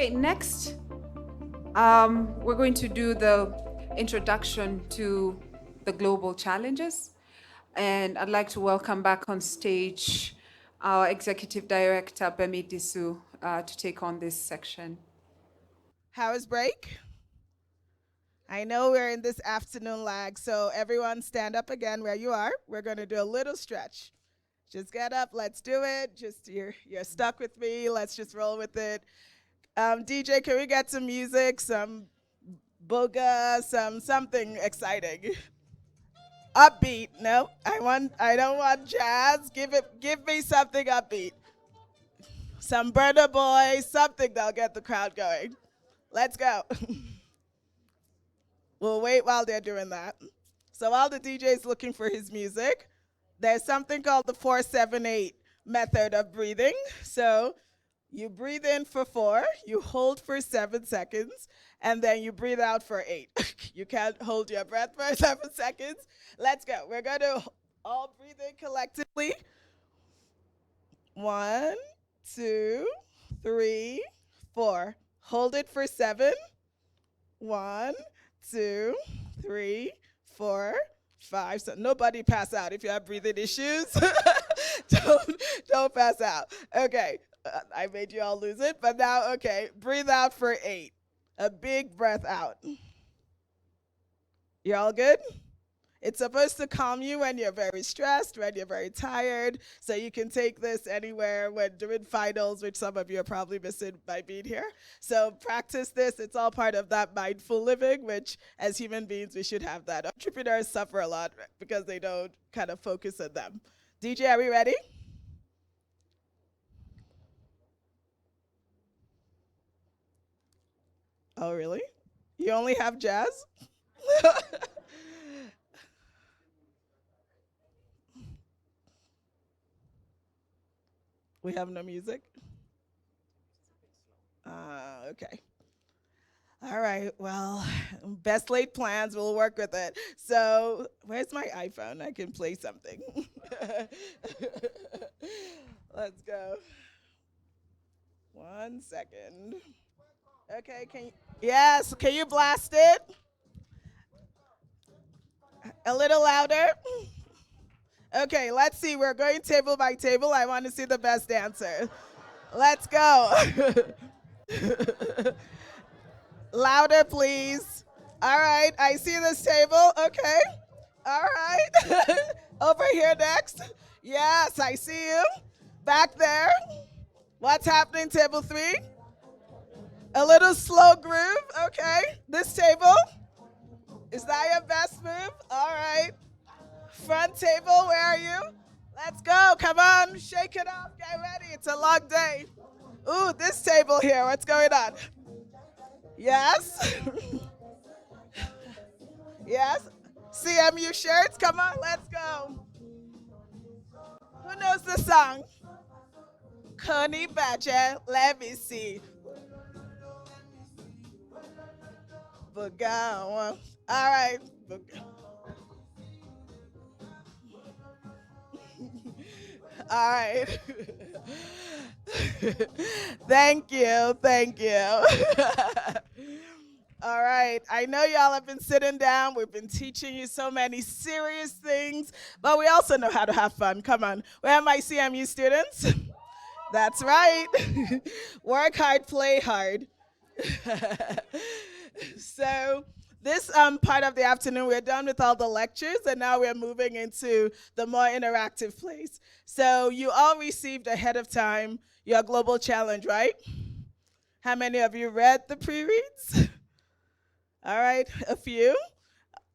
Okay, next, we're going to do the introduction to the global challenges. And I'd like to welcome back on stage our Executive Director, Gbemi Disu, to take on this section. How is break? I know we're in this afternoon lag, so everyone stand up again where you are. We're going to do a little stretch. Just get up, let's do it. Just you're stuck with me. Let's just roll with it. DJ, can we get some music, some booga, something exciting? Upbeat. No, I don't want jazz. Give me something upbeat. Some Burner Boy, something that'll get the crowd going. Let's go. We'll wait while they're doing that. So while the DJ is looking for his music, there's something called the 478 method of breathing. So you breathe in for 4, you hold for 7 seconds, and then you breathe out for 8. You can't hold your breath for 7 seconds. Let's go. We're going to all breathe in collectively. 1, 2, 3, 4. Hold it for 7. 1, 2, 3, 4, 5. So nobody pass out if you have breathing issues. don't pass out. Okay, I made you all lose it, but now, okay, breathe out for 8. A big breath out. You're all good? It's supposed to calm you when you're very stressed, when you're very tired. So you can take this anywhere when doing finals, which some of you are probably missing by being here. So practice this. It's all part of that mindful living, which as human beings, we should have that. Entrepreneurs suffer a lot because they don't kind of focus on them. DJ, are we ready? Oh, really? You only have jazz? We have no music? Okay. All right. Well, best laid plans. We'll work with it. So, where's my iPhone? I can play something. Let's go. 1 second. Okay. Can you? Yes. Can you blast it a little louder? Okay. Let's see. We're going table by table. I want to see the best dancer. Let's go. Louder, please. All right, I see this table. Okay. All right. Over here next. Yes, I see you. Back there. What's happening, table 3? A little slow groove. Okay. This table. Is that your best move? All right. Front table, where are you? Let's go. Come on. Shake it up. Get ready. It's a long day. Ooh, this table here. What's going on? Yes. Yes. CMU shirts. Come on, let's go. Who knows the song? Connie Badger. Let me see. Bugawa. All right. All right. Thank you. Thank you. All right. I know y'all have been sitting down. We've been teaching you so many serious things, but we also know how to have fun. Come on. Where are my CMU students? That's right. Work hard, play hard. So this part of the afternoon, we're done with all the lectures, and now we're moving into the more interactive place. So you all received ahead of time your global challenge, right? How many of you read the pre-reads? All right, a few.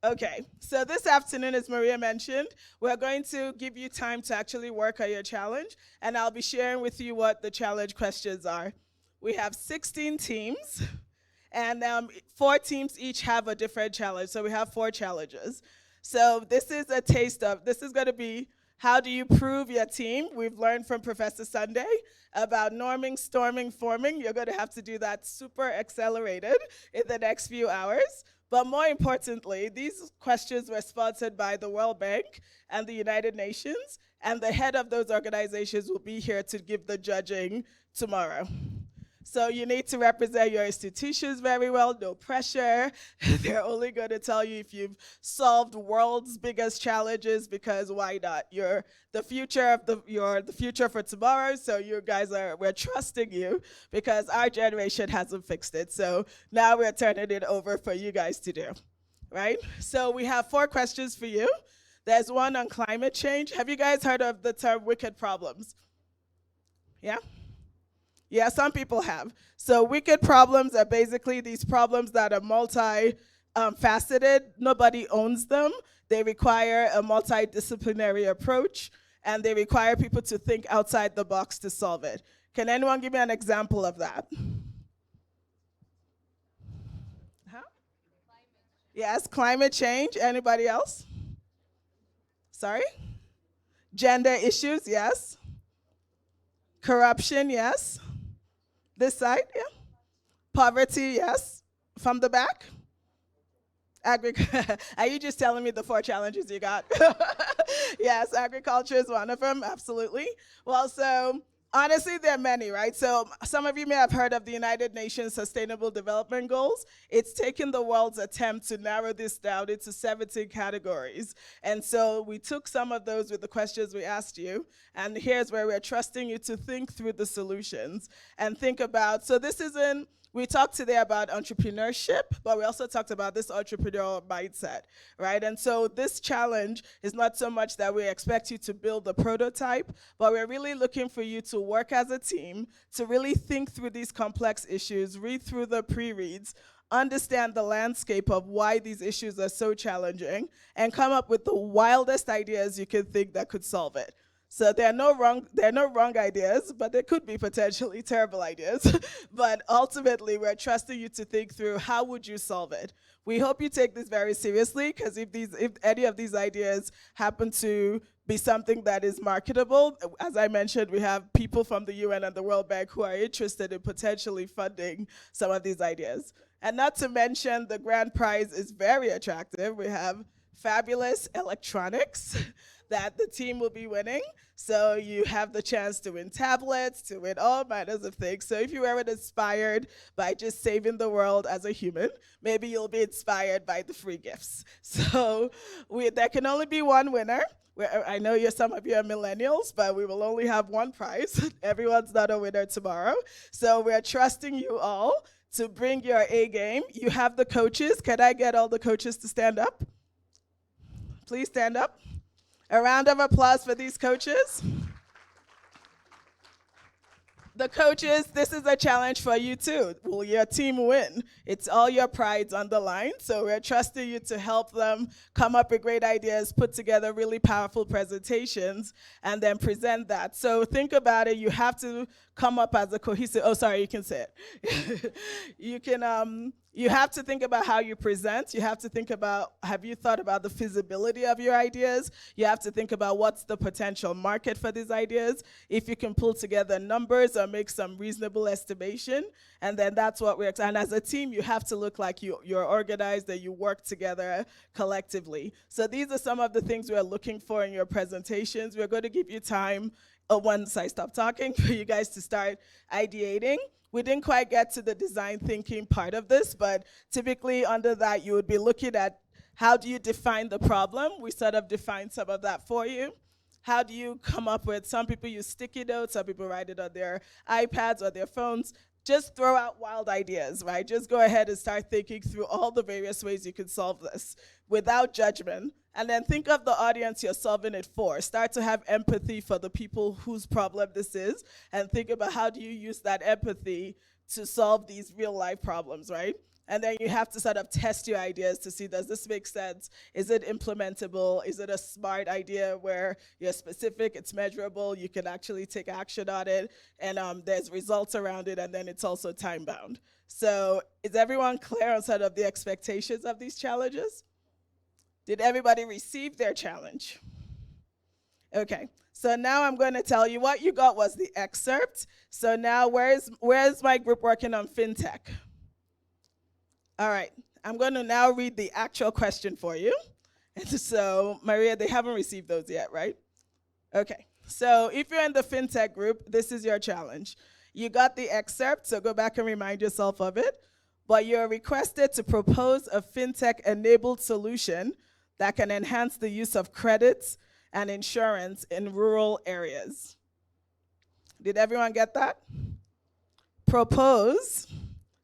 Okay, so this afternoon, as Maria mentioned, we're going to give you time to actually work on your challenge, and I'll be sharing with you what the challenge questions are. We have 16 teams, and 4 teams each have a different challenge, so we have 4 challenges. So this is a taste of, this is going to be how do you prove your team? We've learned from Professor Sunday about norming, storming, forming. You're going to have to do that super accelerated in the next few hours. But more importantly, these questions were sponsored by the World Bank and the United Nations, and the head of those organizations will be here to give the judging tomorrow. So you need to represent your institutions very well, no pressure. They're only going to tell you if you've solved world's biggest challenges, because why not? You're the future of you're the future for tomorrow. So you guys we're trusting you because our generation hasn't fixed it. So now we're turning it over for you guys to do, right? So we have 4 questions for you. There's one on climate change. Have you guys heard of the term wicked problems? Yeah? Yeah, some people have. So wicked problems are basically these problems that are multi-faceted. Nobody owns them. They require a multidisciplinary approach, and they require people to think outside the box to solve it. Can anyone give me an example of that? Huh? Yes, climate change. Anybody else? Sorry? Gender issues, yes. Corruption, yes. This side, yeah. Poverty, yes. From the back. Are you just telling me the 4 challenges you got? Yes, agriculture is one of them, absolutely. Well, so honestly, there are many, right? So some of you may have heard of the United Nations Sustainable Development Goals. It's taken the world's attempt to narrow this down into 17 categories. And so we took some of those with the questions we asked you, and here's where we're trusting you to think through the solutions and think about, so this isn't, we talked today about entrepreneurship, but we also talked about this entrepreneurial mindset, right? And so this challenge is not so much that we expect you to build a prototype, but we're really looking for you to work as a team, to really think through these complex issues, read through the pre-reads, understand the landscape of why these issues are so challenging, and come up with the wildest ideas you can think that could solve it. So there are no wrong ideas, but there could be potentially terrible ideas. But ultimately, we're trusting you to think through how would you solve it. We hope you take this very seriously, because if any of these ideas happen to be something that is marketable, as I mentioned, we have people from the UN and the World Bank who are interested in potentially funding some of these ideas. And not to mention, the grand prize is very attractive. We have fabulous electronics that the team will be winning. So you have the chance to win tablets, to win all manners of things. So if you weren't inspired by just saving the world as a human, maybe you'll be inspired by the free gifts. So there can only be one winner. I know some of you are millennials, but we will only have one prize. Everyone's not a winner tomorrow. So we're trusting you all to bring your A game. You have the coaches. Can I get all the coaches to stand up? Please stand up. A round of applause for these coaches. The coaches, this is a challenge for you too. Will your team win? It's all your prides on the line. So we're trusting you to help them come up with great ideas, put together really powerful presentations, and then present that. So think about it. You have to come up as a cohesive, oh, sorry, you can say it. You have to think about how you present. You have to think about, have you thought about the feasibility of your ideas? You have to think about what's the potential market for these ideas. If you can pull together numbers or make some reasonable estimation, and then that's what and as a team, you have to look like you're organized, that you work together collectively. So these are some of the things we're looking for in your presentations. We're going to give you time, once I stop talking, for you guys to start ideating. We didn't quite get to the design thinking part of this, but typically under that, you would be looking at how do you define the problem? We sort of defined some of that for you. How do you come up with, some people use sticky notes, some people write it on their iPads or their phones. Just throw out wild ideas, right? Just go ahead and start thinking through all the various ways you can solve this without judgment. And then think of the audience you're solving it for. Start to have empathy for the people whose problem this is, and think about how do you use that empathy to solve these real life problems, right? And then you have to sort of test your ideas to see, does this make sense? Is it implementable? Is it a smart idea where you're specific, it's measurable, you can actually take action on it, and there's results around it, and then it's also time bound. So is everyone clear on sort of the expectations of these challenges? Did everybody receive their challenge? Okay, so now I'm going to tell you what you got was the excerpt. So now where's my group working on fintech? All right, I'm going to now read the actual question for you. And so, Maria, they haven't received those yet, right? Okay, so if you're in the fintech group, this is your challenge. You got the excerpt, so go back and remind yourself of it. But you're requested to propose a fintech-enabled solution that can enhance the use of credits and insurance in rural areas. Did everyone get that? Propose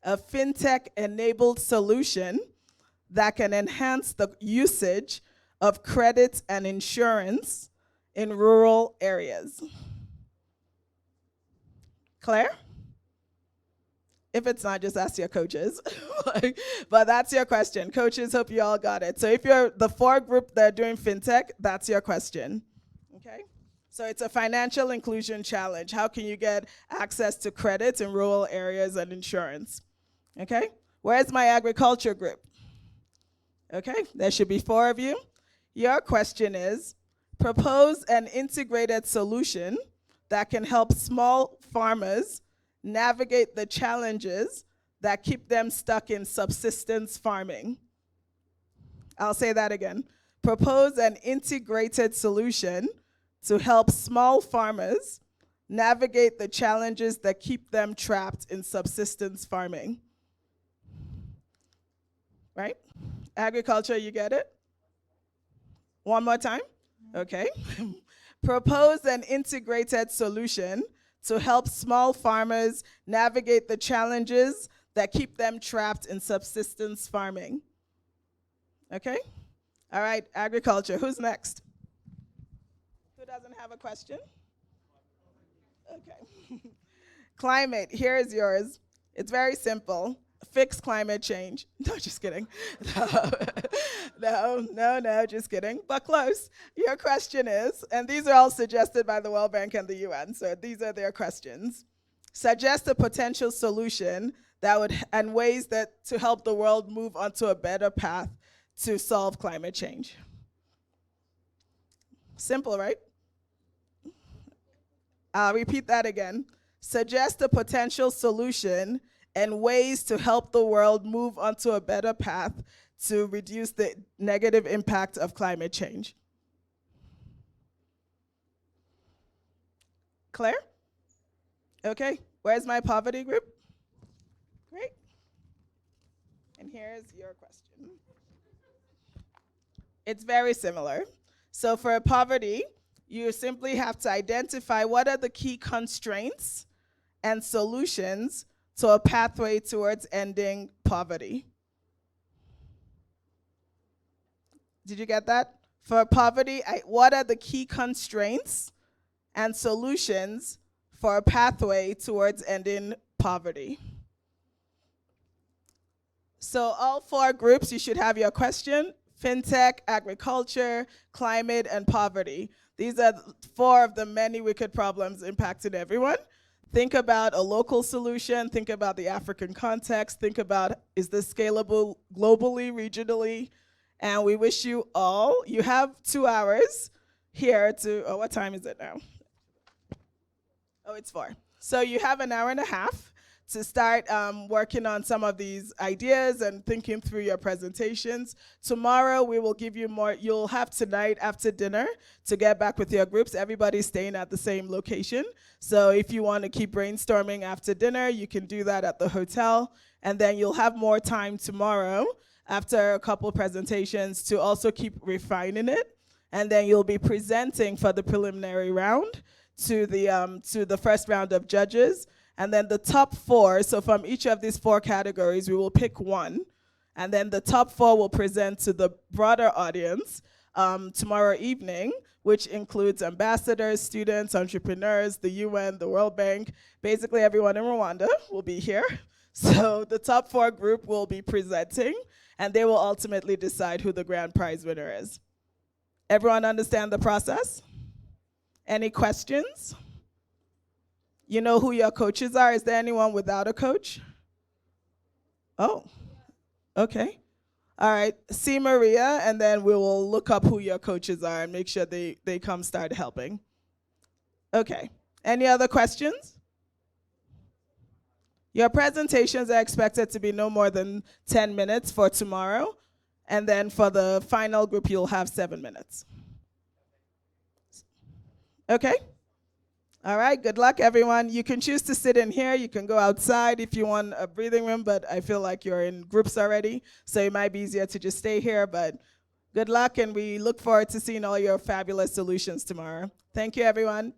a fintech-enabled solution that can enhance the usage of credit and insurance in rural areas. Claire? If it's not, just ask your coaches. But that's your question. Coaches, hope you all got it. So if you're the 4 group that are doing fintech, that's your question. Okay? So it's a financial inclusion challenge. How can you get access to credit in rural areas and insurance? Okay? Where's my agriculture group? Okay, there should be 4 of you. Your question is, propose an integrated solution that can help small farmers navigate the challenges that keep them stuck in subsistence farming. I'll say that again. Propose an integrated solution to help small farmers navigate the challenges that keep them trapped in subsistence farming. Right? Agriculture, you get it? One more time? Okay. Propose an integrated solution to help small farmers navigate the challenges that keep them trapped in subsistence farming. Okay? All right, agriculture. Who's next? Who doesn't have a question? Okay. Climate, here is yours. It's very simple. Fix climate change. No, just kidding. No, just kidding. But close. Your question is, and these are all suggested by the World Bank and the UN, so these are their questions. Suggest a potential solution that would, and ways that to help the world move onto a better path to solve climate change. Simple, right? I'll repeat that again. Suggest a potential solution and ways to help the world move onto a better path to reduce the negative impact of climate change. Claire? Okay, where's my poverty group? Great. And here's your question. It's very similar. So for poverty, you simply have to identify what are the key constraints and solutions to a pathway towards ending poverty. Did you get that? For poverty, what are the key constraints and solutions for a pathway towards ending poverty? So all 4 groups, you should have your question: fintech, agriculture, climate, and poverty. These are 4 of the many wicked problems impacting everyone. Think about a local solution, think about the African context, think about, is this scalable globally, regionally? And we wish you all, you have 2 hours here to, oh, what time is it now? Oh, it's 4. So you have an hour and a half to start working on some of these ideas and thinking through your presentations. Tomorrow we will give you more. You'll have tonight after dinner to get back with your groups. Everybody's staying at the same location. So if you want to keep brainstorming after dinner, you can do that at the hotel. And then you'll have more time tomorrow after a couple presentations to also keep refining it. And then you'll be presenting for the preliminary round to the first round of judges. And then the top 4, so from each of these 4 categories, we will pick one. And then the top 4 will present to the broader audience tomorrow evening, which includes ambassadors, students, entrepreneurs, the UN, the World Bank. Basically, everyone in Rwanda will be here. So the top 4 group will be presenting, and they will ultimately decide who the grand prize winner is. Everyone understand the process? Any questions? You know who your coaches are? Is there anyone without a coach? Oh, okay. All right, see Maria, and then we will look up who your coaches are and make sure they come start helping. Okay, any other questions? Your presentations are expected to be no more than 10 minutes for tomorrow, and then for the final group, you'll have 7 minutes. Okay? All right, good luck, everyone. You can choose to sit in here. You can go outside if you want a breathing room, but I feel like you're in groups already, so it might be easier to just stay here. But good luck, and we look forward to seeing all your fabulous solutions tomorrow. Thank you, everyone.